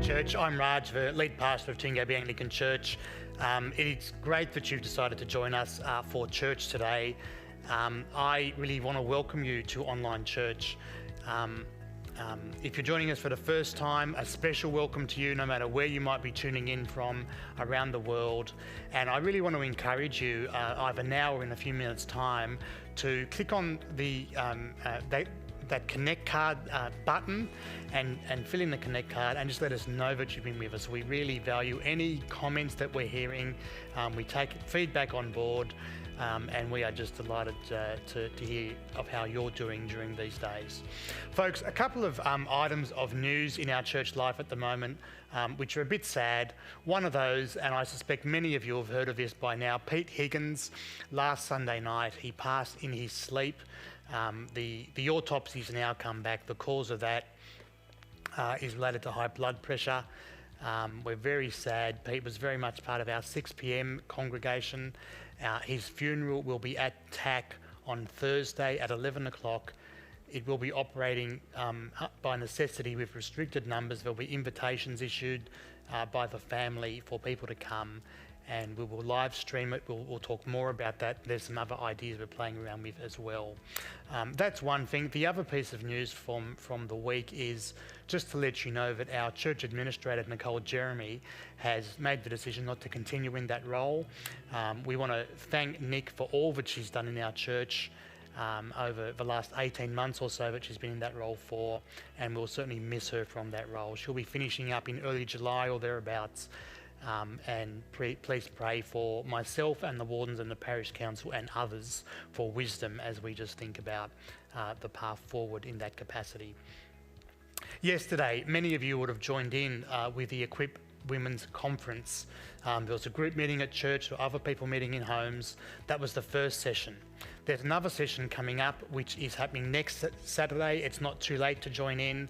Church. I'm Raj, the lead pastor of Tingo Anglican Church. It's great that you've decided to join us for church today. I really want to welcome you to online church. If you're joining us for the first time, a special welcome to you no matter where you might be tuning in from around the world. And I really want to encourage you either now or in a few minutes' time to click on the that connect card button and fill in the connect card and just let us know that you've been with us. We really value any comments that we're hearing. We take feedback on board and we are just delighted to hear of how you're doing during these days. Folks, a couple of items of news in our church life at the moment which are a bit sad. One of those, and I suspect many of you have heard of this by now, Pete Higgins, last Sunday night, he passed in his sleep. The autopsy's now come back. The cause of that is related to high blood pressure. We're very sad. Pete was very much part of our 6 p.m. congregation. His funeral will be at TAC on Thursday at 11 o'clock. It will be operating by necessity with restricted numbers. There'll be invitations issued by the family for people to come, and we will live stream it. We'll talk more about that. There's some other ideas we're playing around with as well. That's one thing. The other piece of news from the week is just to let you know that our church administrator, Nicole Jeremy, has made the decision not to continue in that role. We want to thank Nick for all that she's done in our church over the last 18 months or so that she's been in that role for, and we'll certainly miss her from that role. She'll be finishing up in early July or thereabouts. And please pray for myself and the wardens and the parish council and others for wisdom as we just think about the path forward in that capacity. Yesterday, many of you would have joined in with the Equip Women's Conference. There was a group meeting at church or other people meeting in homes. That was the first session. There's another session coming up which is happening next Saturday. It's not too late to join in,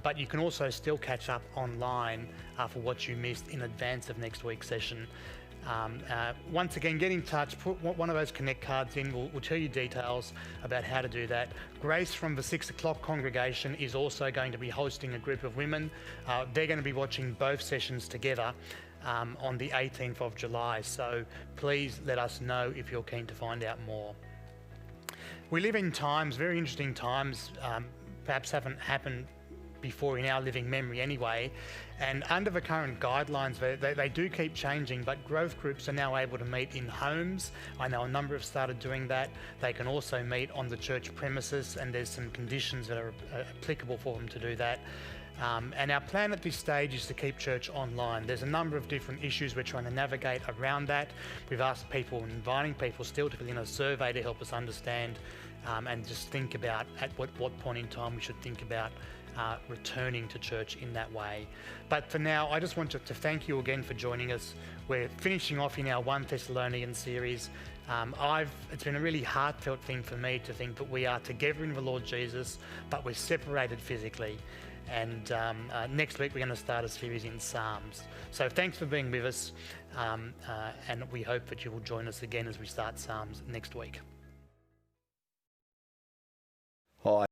but you can also still catch up online for what you missed in advance of next week's session. Once again, get in touch, put one of those connect cards in. We'll tell you details about how to do that. Grace from the 6 o'clock congregation is also going to be hosting a group of women. They're going to be watching both sessions together on the 18th of July. So please let us know if you're keen to find out more. We live in times, very interesting times, perhaps haven't happened before in our living memory anyway, and under the current guidelines they do keep changing, but growth groups are now able to meet in homes. I know a number have started doing that. They can also meet on the church premises, and there's some conditions that are applicable for them to do that. And our plan at this stage is to keep church online. There's a number of different issues we're trying to navigate around that. We've asked people and inviting people still to fill in a survey to help us understand and just think about at what point in time we should think about returning to church in that way. But for now, I just want to thank you again for joining us. We're finishing off in our 1 Thessalonians series. It's been a really heartfelt thing for me to think that we are together in the Lord Jesus, but we're separated physically. And next week we're going to start a series in Psalms. So thanks for being with us, and we hope that you will join us again as we start Psalms next week. Hi.